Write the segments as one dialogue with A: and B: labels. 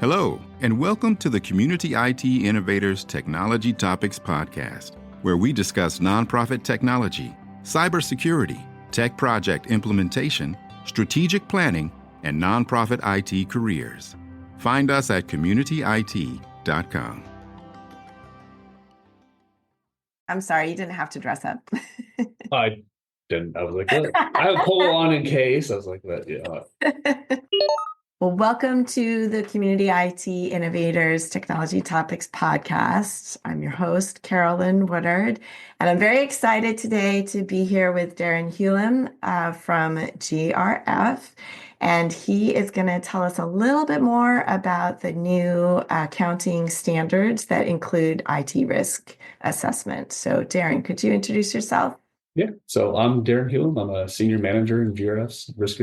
A: Hello, and welcome to the Community IT Innovators Technology Topics Podcast, where we discuss nonprofit technology, cybersecurity, tech project implementation, strategic planning, and nonprofit IT careers. Find us at communityit.com.
B: I'm sorry, you didn't have to dress up.
C: I didn't. I was like, look, I have a polo on in case. I was like, that, yeah.
B: Well, welcome to the Community IT Innovators Technology Topics Podcast. I'm your host, Carolyn Woodard, and I'm very excited today to be here with Darren Hulem from GRF. And he is going to tell us a little bit more about the new accounting standards that include IT risk assessment. So, Darren, could you introduce yourself?
C: Yeah. So I'm Darren Hulem. I'm a senior manager in GRF's risk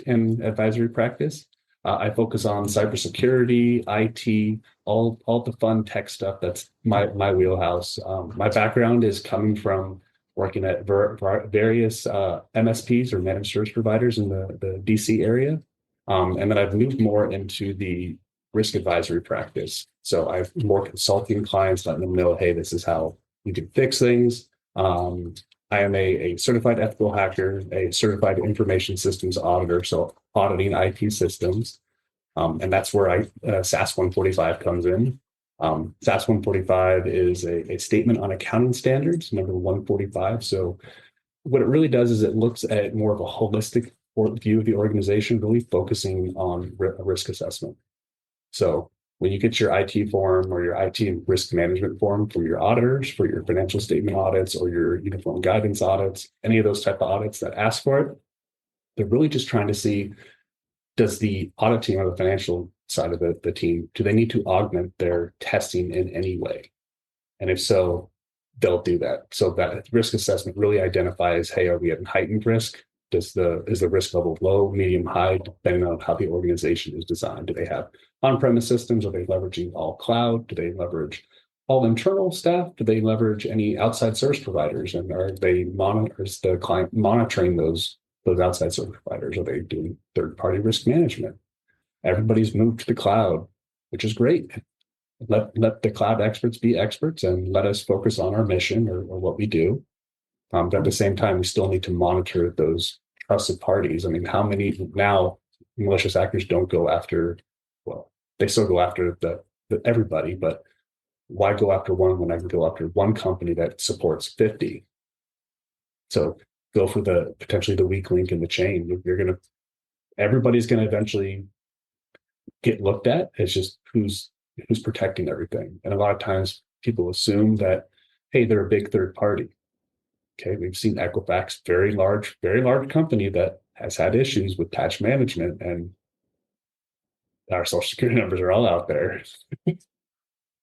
C: and advisory practice. I focus on cybersecurity, IT, all the fun tech stuff. That's my wheelhouse. My background is coming from working at various MSPs or managed service providers in the DC area. And then I've moved more into the risk advisory practice. So I've more consulting clients, letting them know, hey, this is how you can fix things. I am a certified ethical hacker, a certified information systems auditor, so auditing IT systems. And that's where SAS145 comes in. SAS145 is a statement on accounting standards, number 145. So what it really does is it looks at more of a holistic view of the organization, really focusing on a risk assessment. So when you get your IT form or your IT and risk management form from your auditors for your financial statement audits or your uniform guidance audits, any of those type of audits that ask for it, they're really just trying to see, does the audit team or the financial side of the team, do they need to augment their testing in any way? And if so, they'll do that. So that risk assessment really identifies, hey, are we at heightened risk? Is the risk level low, medium, high, depending on how the organization is designed? Do they have on-premise systems? Are they leveraging all cloud? Do they leverage all internal staff? Do they leverage any outside service providers? And is the client monitoring those outside service providers? Are they doing third-party risk management? Everybody's moved to the cloud, which is great. Let the cloud experts be experts and let us focus on our mission or what we do. But at the same time, we still need to monitor those trusted parties. I mean, how many now malicious actors don't go after, well, they still go after everybody, but why go after one when I can go after one company that supports 50? So go for potentially the weak link in the chain. Everybody's going to eventually get looked at. It's just who's protecting everything. And a lot of times people assume that, hey, they're a big third party. Okay, we've seen Equifax, very large company that has had issues with patch management, and our social security numbers are all out there.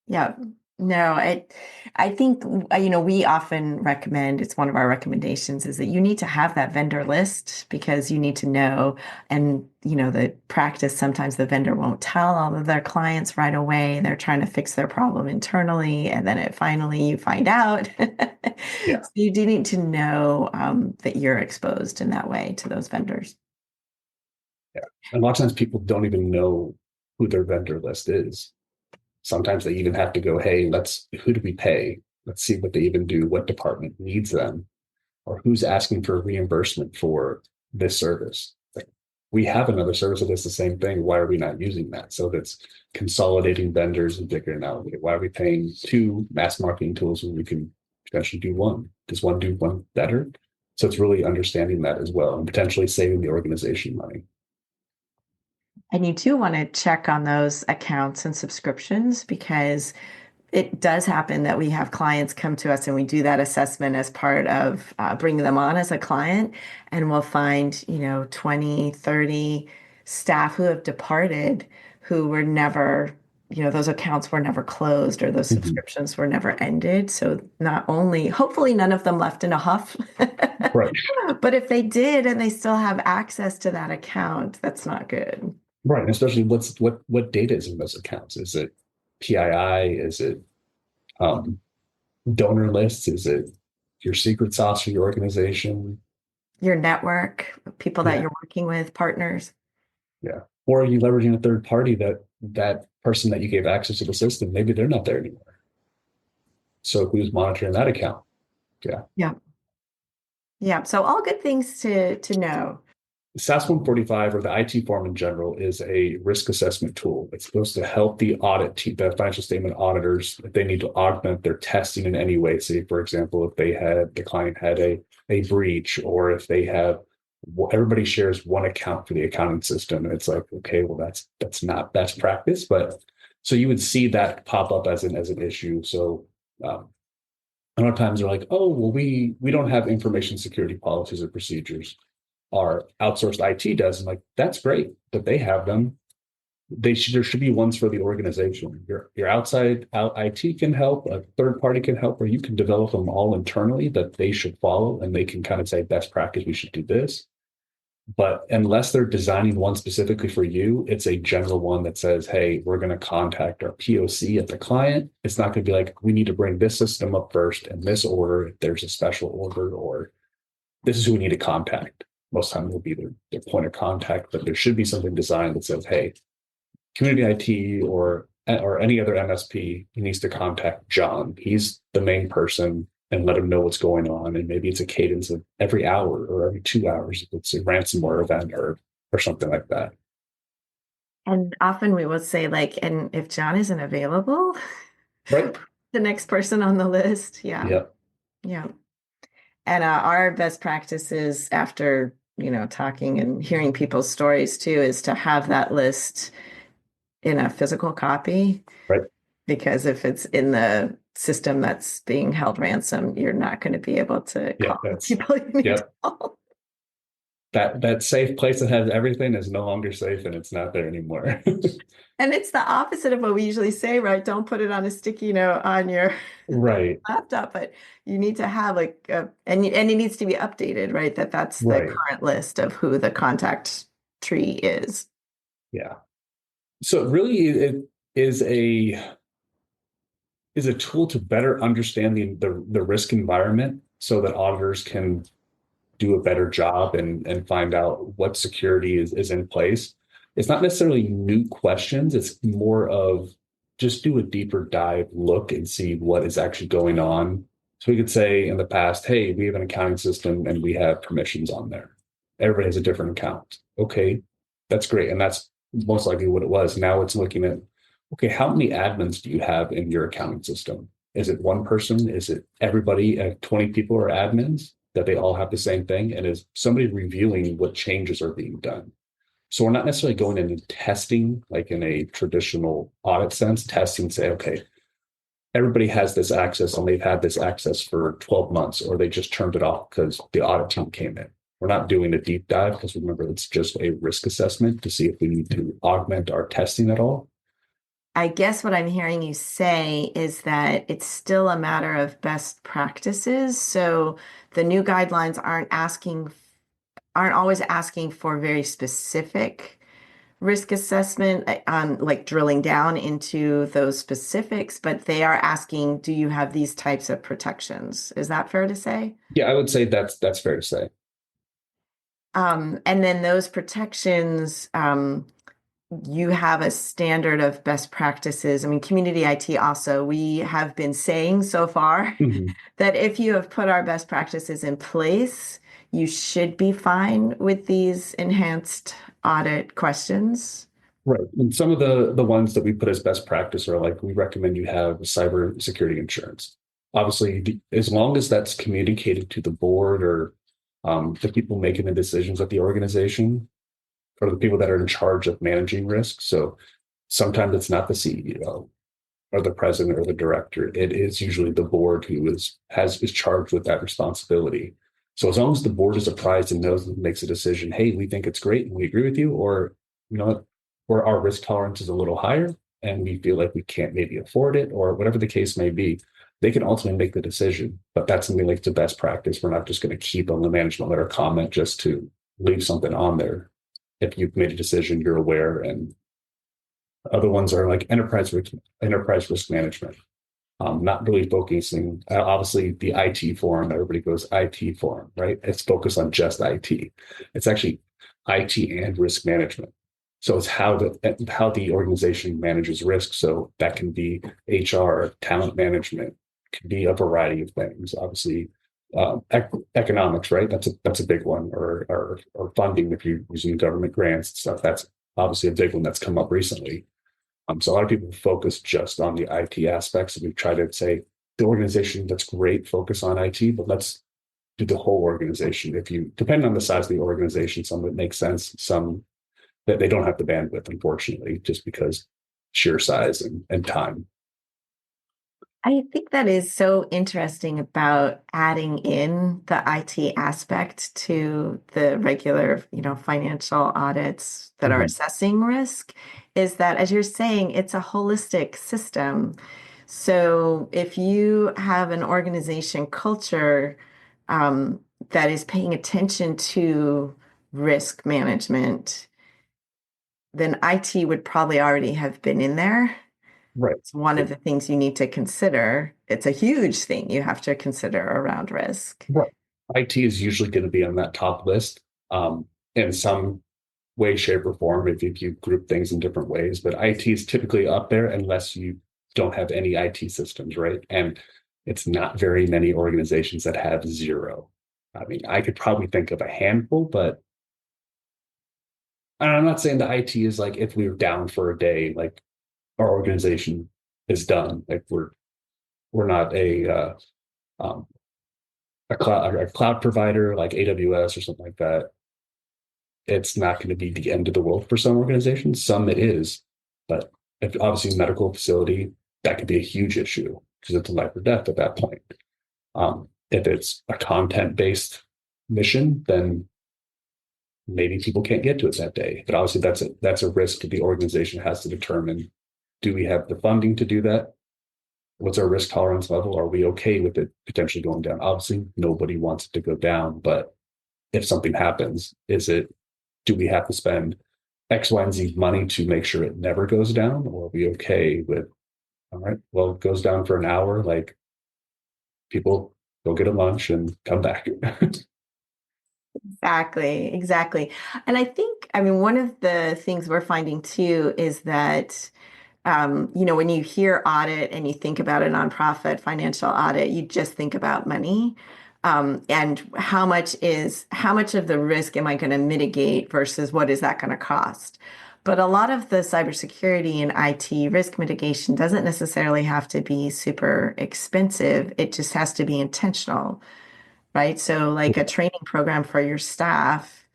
B: Yeah. No, I think, we often recommend, it's one of our recommendations, is that you need to have that vendor list because you need to know, and, the practice, sometimes the vendor won't tell all of their clients right away. They're trying to fix their problem internally, and then finally you find out.
C: Yeah.
B: So you do need to know that you're exposed in that way to those vendors.
C: Yeah. And a lot of times people don't even know who their vendor list is. Sometimes they even have to go, hey, who do we pay? Let's see what they even do, what department needs them, or who's asking for reimbursement for this service. Like, we have another service that does the same thing. Why are we not using that? So that's consolidating vendors and figuring out, why are we paying two mass marketing tools when we can potentially do one? Does one do one better? So it's really understanding that as well and potentially saving the organization money.
B: And you too want to check on those accounts and subscriptions, because it does happen that we have clients come to us and we do that assessment as part of bringing them on as a client, and we'll find 20, 30 staff who have departed who were never, those accounts were never closed or those subscriptions were never ended. So not only, hopefully none of them left in a huff,
C: right?
B: But if they did and they still have access to that account, that's not good.
C: Right, and especially what data is in those accounts? Is it PII? Is it donor lists? Is it your secret sauce for your organization?
B: Your network, people that you're working with, partners.
C: Yeah. Or are you leveraging a third party that person that you gave access to the system, maybe they're not there anymore. So who's monitoring that account? Yeah.
B: Yeah. Yeah. So all good things to know.
C: SAS145 or the IT form in general is a risk assessment tool. It's supposed to help the the financial statement auditors if they need to augment their testing in any way. Say, for example, if the client had a breach, or if they have everybody shares one account for the accounting system. And it's like, okay, well, that's not best practice, but so you would see that pop up as an issue. So a lot of times they're like, oh, well, we don't have information security policies or procedures. Our outsourced IT does. I'm like, that's great that they have them. There should be ones for the organization. Your outside IT can help, a third party can help, or you can develop them all internally that they should follow, and they can kind of say best practice, we should do this. But unless they're designing one specifically for you, it's a general one that says, hey, we're going to contact our POC at the client. It's not going to be like, we need to bring this system up first in this order if there's a special order, or this is who we need to contact. Most time will be their point of contact, but there should be something designed that says, hey, community IT or any other MSP, he needs to contact John. He's the main person, and let him know what's going on. And maybe it's a cadence of every hour or every 2 hours if it's a ransomware event or something like that.
B: And often we will say, like, and if John isn't available,
C: Right.
B: the next person on the list. Yeah.
C: Yep.
B: Yeah. And our best practices after, talking and hearing people's stories too, is to have that list in a physical copy.
C: Right.
B: Because if it's in the system that's being held ransom, you're not going to be able to call people you need to call.
C: That safe place that has everything is no longer safe, and it's not there anymore.
B: And it's the opposite of what we usually say, right? Don't put it on a sticky note on your laptop, but you need to have and it needs to be updated, right? That's the current list of who the contact tree is.
C: Yeah. So really it is a tool to better understand the risk environment so that auditors can do a better job and find out what security is in place. It's not necessarily new questions. It's more of just do a deeper dive look and see what is actually going on. So we could say in the past, hey, we have an accounting system and we have permissions on there. Everybody has a different account. Okay, that's great. And that's most likely what it was. Now it's looking at, okay, how many admins do you have in your accounting system? Is it one person? Is it everybody? 20 people are admins, that they all have the same thing? And is somebody reviewing what changes are being done? So we're not necessarily going in and testing like in a traditional audit sense, testing, say, okay, everybody has this access and they've had this access for 12 months, or they just turned it off because the audit team came in. We're not doing a deep dive because remember, it's just a risk assessment to see if we need to augment our testing at all.
B: I guess what I'm hearing you say is that it's still a matter of best practices. So the new guidelines aren't always asking for very specific risk assessment, like drilling down into those specifics, but they are asking, do you have these types of protections? Is that fair to say?
C: Yeah, I would say that's fair to say.
B: And then those protections, you have a standard of best practices. I mean, community IT also, we have been saying so far that if you have put our best practices in place, you should be fine with these enhanced audit questions.
C: Right. And some of the ones that we put as best practice are like, we recommend you have cybersecurity insurance. Obviously, as long as that's communicated to the board or the people making the decisions at the organization, or the people that are in charge of managing risk. So sometimes it's not the CEO or the president or the director. It is usually the board who is charged with that responsibility. So as long as the board is apprised and knows and makes a decision, hey, we think it's great and we agree with you, or or our risk tolerance is a little higher and we feel like we can't maybe afford it, or whatever the case may be, they can ultimately make the decision. But that's something like the best practice. We're not just going to keep on the management letter comment just to leave something on there. If you've made a decision, you're aware. And other ones are like enterprise risk management. Not really focusing, obviously the IT forum, everybody goes IT forum, right? It's focused on just IT. It's actually IT and risk management. So it's how the organization manages risk. So that can be HR, talent management, can be a variety of things. Obviously, economics, right? That's a big one, or funding if you're using government grants and stuff. That's obviously a big one that's come up recently. So a lot of people focus just on the IT aspects, and we try to say the organization that's great, focus on IT, but let's do the whole organization. If you depending on the size of the organization, some of it makes sense, some that they don't have the bandwidth, unfortunately, just because sheer size and time.
B: I think that is so interesting about adding in the IT aspect to the regular, financial audits that are
C: Mhm.
B: assessing risk, is that, as you're saying, it's a holistic system. So if you have an organization culture that is paying attention to risk management, then IT would probably already have been in there.
C: Right.
B: It's one of the things you need to consider. It's a huge thing you have to consider around risk.
C: Right. IT is usually going to be on that top list in some way, shape, or form if you group things in different ways. But IT is typically up there unless you don't have any IT systems, right? And it's not very many organizations that have zero. I mean, I could probably think of a handful, but and I'm not saying the IT is like if we were down for a day, like our organization is done. Like we're not um, a cloud provider like AWS or something like that. It's not going to be the end of the world for some organizations. Some it is, but if obviously medical facility, that could be a huge issue because it's a life or death at that point. If it's a content-based mission, then maybe people can't get to it that day. But obviously, that's a risk the organization has to determine. Do we have the funding to do that? What's our risk tolerance level? Are we okay with it potentially going down? Obviously, nobody wants it to go down, but if something happens, do we have to spend X, Y, and Z money to make sure it never goes down? Or are we okay with, all right, well, it goes down for an hour, like people go get a lunch and come back.
B: Exactly, exactly. And I think, one of the things we're finding too is that, when you hear audit and you think about a nonprofit financial audit, you just think about money. And how much of the risk am I going to mitigate versus what is that going to cost? But a lot of the cybersecurity and IT risk mitigation doesn't necessarily have to be super expensive. It just has to be intentional, right? So, like a training program for your staff,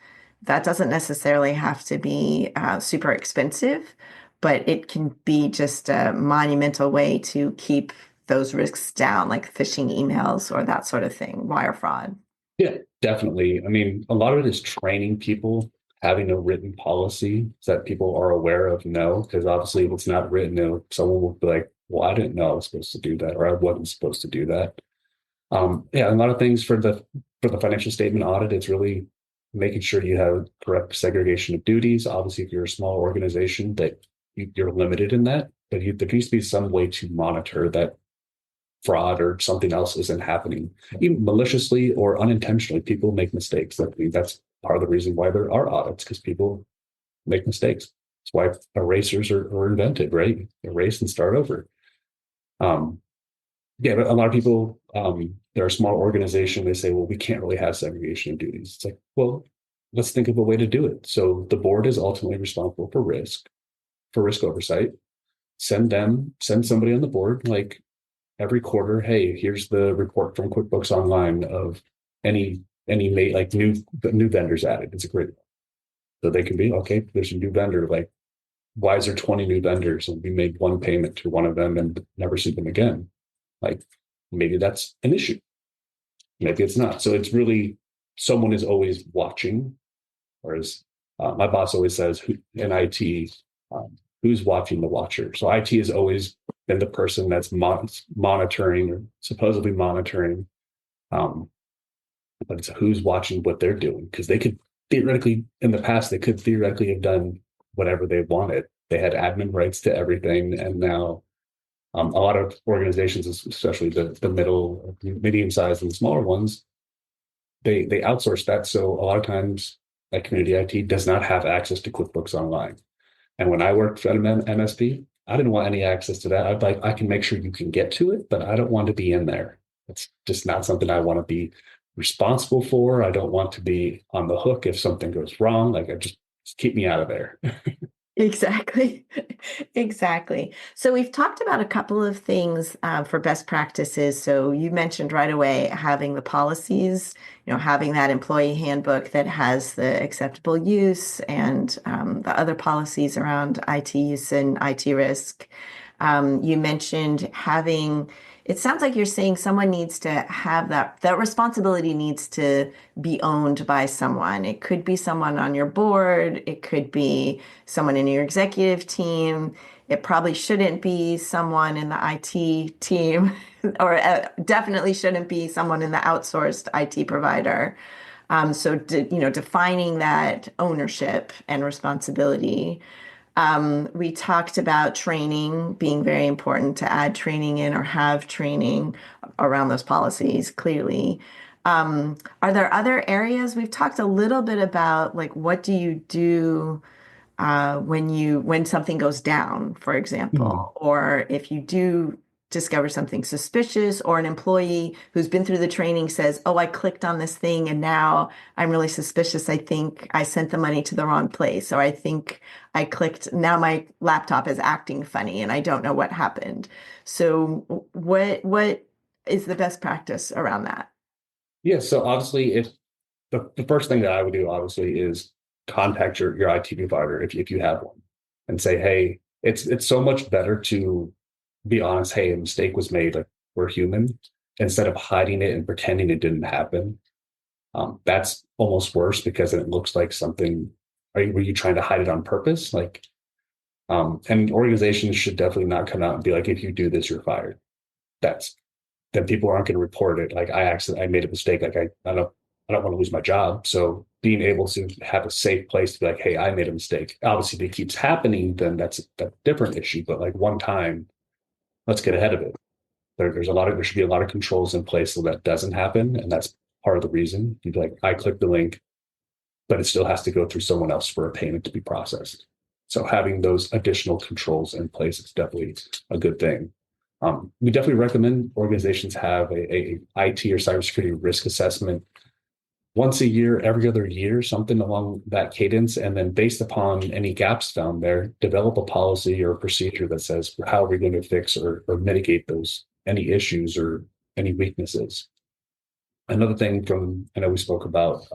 B: that doesn't necessarily have to be super expensive, but it can be just a monumental way to keep those risks down, like phishing emails or that sort of thing, wire fraud.
C: Yeah, definitely. I mean, a lot of it is training people, having a written policy that people are aware of, no, because obviously if it's not written, someone will be like, well, I didn't know I was supposed to do that, or I wasn't supposed to do that. Yeah, a lot of things for the financial statement audit, it's really making sure you have correct segregation of duties. Obviously, if you're a small organization, that you're limited in that, but there needs to be some way to monitor that fraud or something else isn't happening, even maliciously or unintentionally. People make mistakes. I mean, that's part of the reason why there are audits, because people make mistakes. That's why erasers are invented, right? Erase and start over. Um, yeah, but a lot of people, they're a small organization. They say, well, we can't really have segregation of duties. It's like, well, let's think of a way to do it. So the board is ultimately responsible for risk oversight. Send somebody on the board, like every quarter, hey, here's the report from QuickBooks Online of any like new vendors added. It's a great one. So they can be, okay, there's a new vendor, like why is there 20 new vendors and we made one payment to one of them and never see them again? Like maybe that's an issue. Maybe it's not. So it's really someone is always watching, whereas my boss always says in IT, who's watching the watcher. So IT has always been the person that's monitoring or supposedly monitoring, um, but it's who's watching what they're doing, because they could theoretically, in the past, they could theoretically have done whatever they wanted. They had admin rights to everything, and now a lot of organizations, especially the middle, medium sized, and the smaller ones, they outsource that. So a lot of times, like community IT does not have access to QuickBooks Online. And when I worked for an MSP, I didn't want any access to that. I'd like, I can make sure you can get to it, but I don't want to be in there. It's just not something I want to be responsible for. I don't want to be on the hook if something goes wrong. Like, I just keep me out of there.
B: Exactly. Exactly. So we've talked about a couple of things for best practices. So you mentioned right away having the policies, having that employee handbook that has the acceptable use and the other policies around IT use and IT risk. You mentioned having, it sounds like you're saying someone needs to have that responsibility needs to be owned by someone. It could be someone on your board. It could be someone in your executive team. It probably shouldn't be someone in the IT team, or definitely shouldn't be someone in the outsourced IT provider. So, defining that ownership and responsibility. We talked about training being very important to add training in or have training around those policies clearly. Are there other areas? We've talked a little bit about like what do you do when something goes down, for
C: Mhm.
B: example, or if you do discover something suspicious, or an employee who's been through the training says, "Oh, I clicked on this thing and now I'm really suspicious. I think I sent the money to the wrong place, or I think I clicked, now my laptop is acting funny and I don't know what happened." So what is the best practice around that?
C: Yeah. So obviously, if the first thing that I would do, obviously, is contact your IT provider if you have one and say, hey, it's so much better to be honest. Hey, a mistake was made. Like, we're human, instead of hiding it and pretending it didn't happen. That's almost worse because then it looks like something. Were you trying to hide it on purpose? Like, and organizations should definitely not come out and be like, if you do this, you're fired. That's Then people aren't going to report it. Like, I made a mistake. Like, I don't want to lose my job. So being able to have a safe place to be like, hey, I made a mistake. Obviously, if it keeps happening, then that's a different issue. But like, one time, let's get ahead of it. There should be a lot of controls in place so that doesn't happen. And that's part of the reason. You'd be like, I clicked the link, but it still has to go through someone else for a payment to be processed. So having those additional controls in place is definitely a good thing. We definitely recommend organizations have a IT or cybersecurity risk assessment once a year, every other year, something along that cadence. And then based upon any gaps found there, develop a policy or a procedure that says, how are we going to fix or mitigate any issues or any weaknesses? Another thing I know we spoke about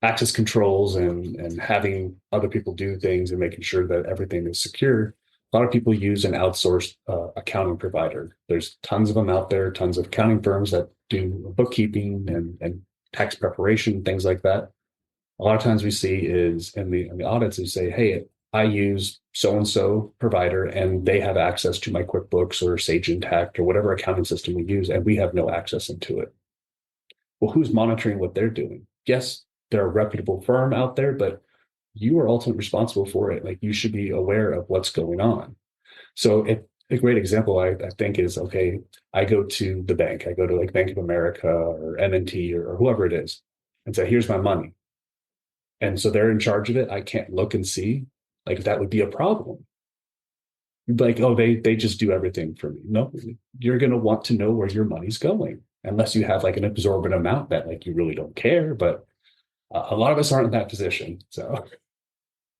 C: access controls and having other people do things and making sure that everything is secure. A lot of people use an outsourced accounting provider. There's tons of them out there, tons of accounting firms that do bookkeeping and tax preparation, things like that. A lot of times we see is in the audits, they say, hey, I use so and so provider and they have access to my QuickBooks or Sage Intacct or whatever accounting system we use, and we have no access into it. Well, who's monitoring what they're doing? Yes, they're a reputable firm out there, but you are ultimately responsible for it. Like, you should be aware of what's going on. So a great example I think is, okay, I go to the bank, I go to like Bank of America or M&T or whoever it is and say, here's my money. And so they're in charge of it. I can't look and see. Like, that would be a problem. Like, oh, they just do everything for me. No, you're going to want to know where your money's going, unless you have like an absorbent amount that like you really don't care. But a lot of us aren't in that position. So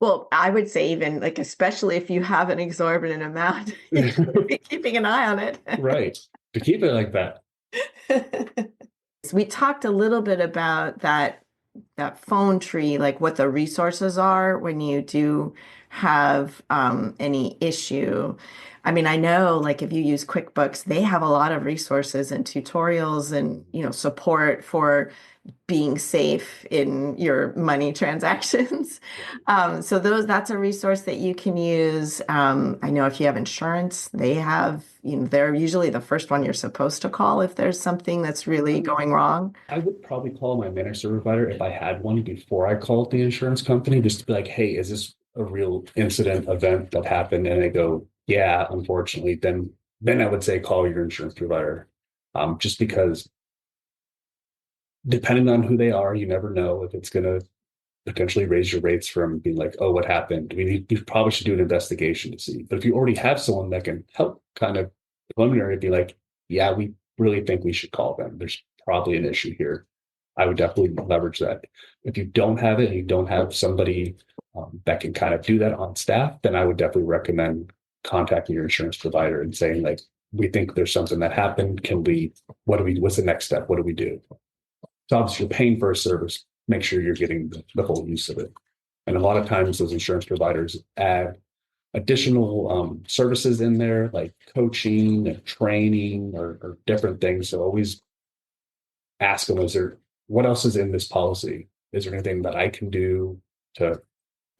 B: Well, I would say even like, especially if you have an exorbitant amount, you should be keeping an eye on it.
C: right, to keep it like that.
B: So we talked a little bit about that phone tree, like what the resources are when you do have any issue. I mean, I know like if you use QuickBooks, they have a lot of resources and tutorials and support for being safe in your money transactions. So that's a resource that you can use. I know if you have insurance, they have, they're usually the first one you're supposed to call if there's something that's really going wrong.
C: I would probably call my managed service provider if I had one before I called the insurance company, just to be like, hey, is this a real incident event that happened? And they go, yeah, unfortunately, then I would say call your insurance provider. Just because depending on who they are, you never know if it's going to potentially raise your rates from being like, oh, what happened? We probably should do an investigation to see. But if you already have someone that can help kind of preliminary, be like, yeah, we really think we should call them. There's probably an issue here. I would definitely leverage that. If you don't have it and you don't have somebody that can kind of do that on staff, then I would definitely recommend contacting your insurance provider and saying, like, we think there's something that happened. What's the next step? What do we do? So obviously you're paying for a service, make sure you're getting the full use of it. And a lot of times those insurance providers add additional services in there, like coaching and training or different things. So always ask them, what else is in this policy? Is there anything that I can do to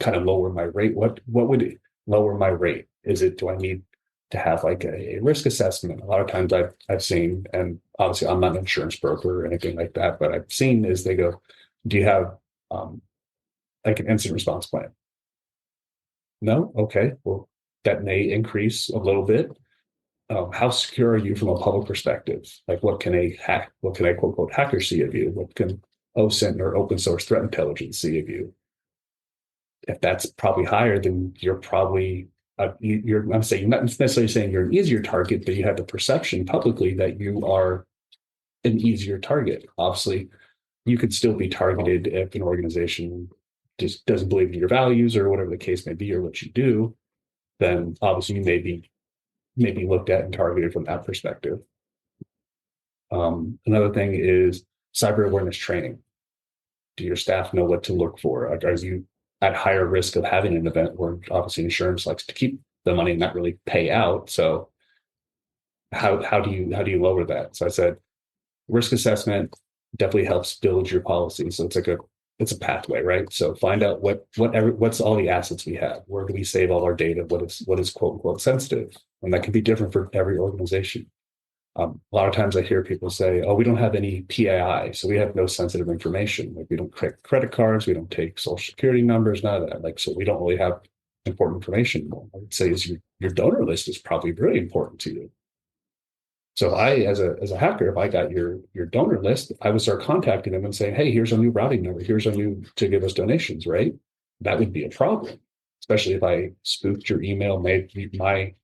C: kind of lower my rate? What would lower my rate? Do I need to have like a risk assessment? A lot of times I've seen, and obviously I'm not an insurance broker or anything like that, but I've seen is they go, do you have like an incident response plan? No? Okay. Well, that may increase a little bit. How secure are you from a public perspective? Like what can a quote unquote hacker see of you? What can OSINT or open source threat intelligence see of you? If that's probably higher, then you're probably I'm saying not necessarily saying you're an easier target, but you have the perception publicly that you are an easier target. Obviously, you could still be targeted if an organization just doesn't believe in your values or whatever the case may be or what you do. Then obviously you may be looked at and targeted from that perspective. Another thing is cyber awareness training. Do your staff know what to look for? Are you at higher risk of having an event where obviously insurance likes to keep the money and not really pay out? So how do you lower that? So I said risk assessment definitely helps build your policy. So it's a pathway, right? So find out what's all the assets we have. Where do we save all our data? What is quote unquote sensitive? And that can be different for every organization. A lot of times I hear people say, oh, we don't have any PII, so we have no sensitive information. Like we don't create credit cards, we don't take social security numbers, none of that. Like, so we don't really have important information. I would say is your donor list is probably really important to you. So as a hacker, if I got your donor list, I would start contacting them and saying, hey, here's our new routing number, here's our new to give us donations, right? That would be a problem, especially if I spoofed your email, made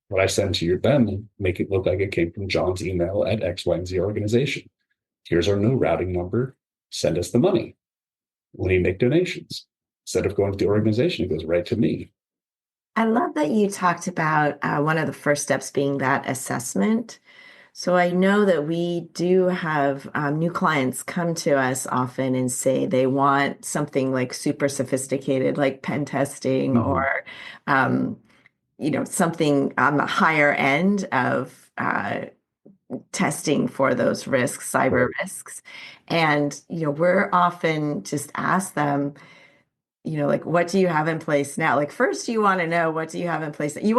C: what I send to them and make it look like it came from John's email at X, Y, and Z organization. Here's our new routing number. Send us the money when you make donations. Instead of going to the organization, it goes right to me.
B: I love that you talked about one of the first steps being that assessment. So I know that we do have new clients come to us often and say they want something like super sophisticated, like pen testing or something on the higher end of testing for those risks, cyber risks. And, we're often just ask them, like, what do you have in place now? Like, first you want to know, what do you have in place? Don't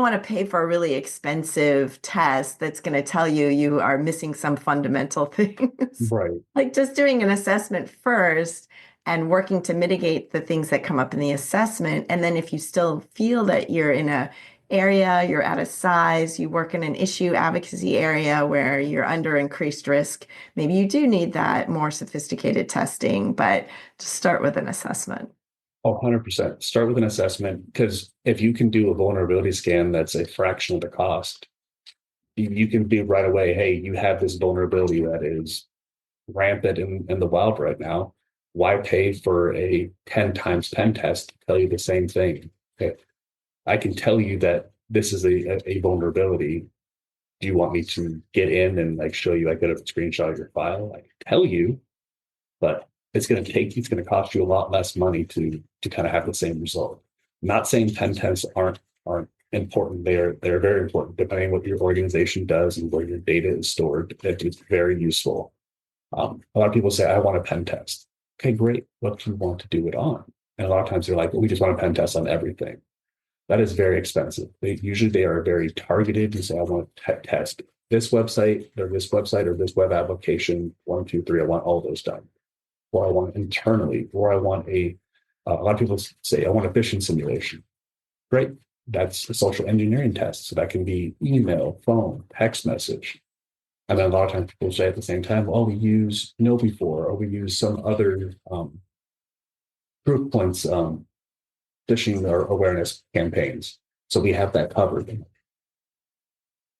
B: want to pay for a really expensive test that's going to tell you are missing some fundamental things.
C: Right.
B: Like just doing an assessment first and working to mitigate the things that come up in the assessment. And then if you still feel that you're in a area, you're at a size, you work in an issue advocacy area where you're under increased risk, maybe you do need that more sophisticated testing, but just start with an assessment.
C: Oh, 100%. Start with an assessment, because if you can do a vulnerability scan that's a fraction of the cost, you can be right away, hey, you have this vulnerability that is rampant in the wild right now. Why pay for a 10 times pen test to tell you the same thing? Okay. I can tell you that this is a vulnerability. Do you want me to get in and like show you, I could have a screenshot of your file? I can tell you, but it's going to cost you a lot less money to kind of have the same result. Not saying pen tests aren't important. They're very important depending on what your organization does and where your data is stored. It's very useful. A lot of people say, I want a pen test. Okay, great. What do you want to do it on? And a lot of times they're like, well, we just want a pen test on everything. That is very expensive. They are very targeted. You say, I want to test this website or this web application, 1, 2, 3. I want all those done. Or I want internally, or I want a lot of people say, I want a phishing simulation. Great. That's a social engineering test. So that can be email, phone, text message. And then a lot of times people say at the same time, well, we use KnowBe4, or we use some other proof points, phishing or awareness campaigns. So we have that covered.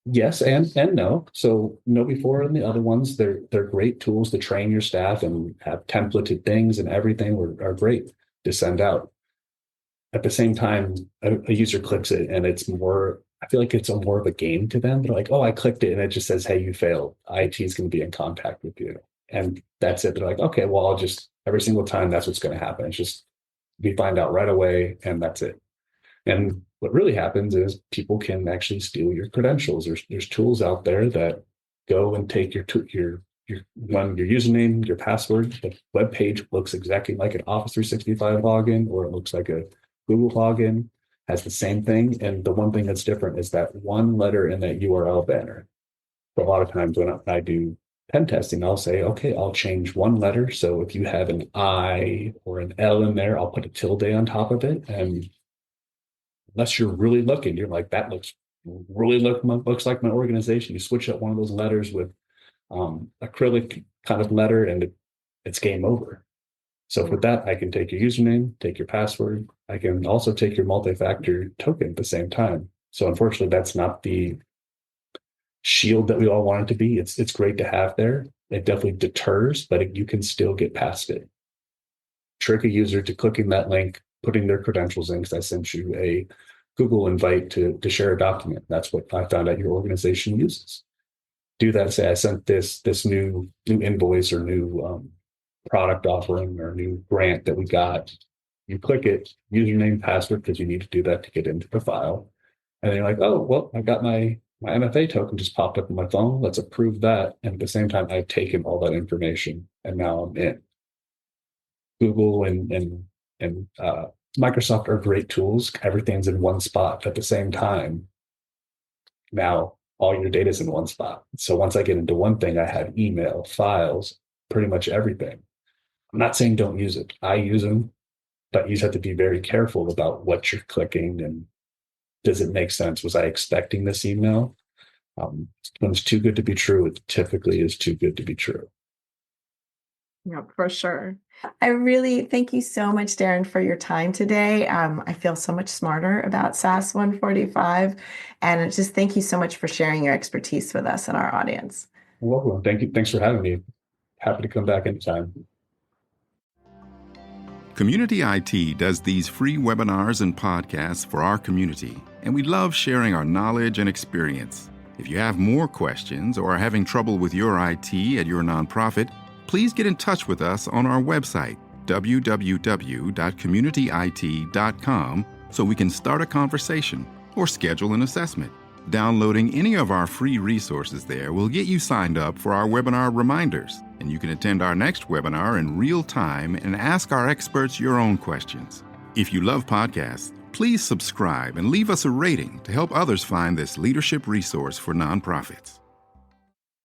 C: Yes and no. So KnowBe4 and the other ones, they're great tools to train your staff and have templated things and everything are great to send out. At the same time, a user clicks it and it's more, I feel like it's more of a game to them. They're like, oh, I clicked it and it just says, hey, you failed. IT is going to be in contact with you. And that's it. They're like, okay, well, I'll just, every single time that's what's going to happen. It's just, we find out right away and that's it. And what really happens is people can actually steal your credentials. There's tools out there that go and take your username, your password. The web page looks exactly like an Office 365 login, or it looks like a Google login, has the same thing. And the one thing that's different is that one letter in that URL banner. So a lot of times when I do pen testing, I'll say, okay, I'll change one letter. So if you have an I or an L in there, I'll put a tilde on top of it. And unless you're really looking, you're like, that looks like my organization. You switch up one of those letters with acrylic kind of letter and it's game over. So with that, I can take your username, take your password. I can also take your multi-factor token at the same time. So unfortunately, that's not the shield that we all want it to be. It's great to have there. It definitely deters, but you can still get past it. Trick a user to clicking that link, putting their credentials in, because I sent you a Google invite to share a document. That's what I found out your organization uses. Do that. Say I sent this new invoice or new product offering or new grant that we got. You click it, username, password, because you need to do that to get into the file. And then you're like, oh, well, I got my MFA token just popped up on my phone. Let's approve that. And at the same time, I've taken all that information and now I'm in. Google and Microsoft are great tools. Everything's in one spot at the same time. Now all your data is in one spot. So once I get into one thing, I have email, files, pretty much everything. I'm not saying don't use it. I use them, but you just have to be very careful about what you're clicking and does it make sense? Was I expecting this email? When it's too good to be true, it typically is too good to be true.
B: Yeah, for sure. I really thank you so much, Darren, for your time today. I feel so much smarter about SAS145, and just thank you so much for sharing your expertise with us and our audience.
C: You're welcome. Thank you. Thanks for having me. Happy to come back anytime.
A: Community IT does these free webinars and podcasts for our community, and we love sharing our knowledge and experience. If you have more questions or are having trouble with your IT at your nonprofit, please get in touch with us on our website, www.communityit.com, so we can start a conversation or schedule an assessment. Downloading any of our free resources there will get you signed up for our webinar reminders, and you can attend our next webinar in real time and ask our experts your own questions. If you love podcasts, please subscribe and leave us a rating to help others find this leadership resource for nonprofits.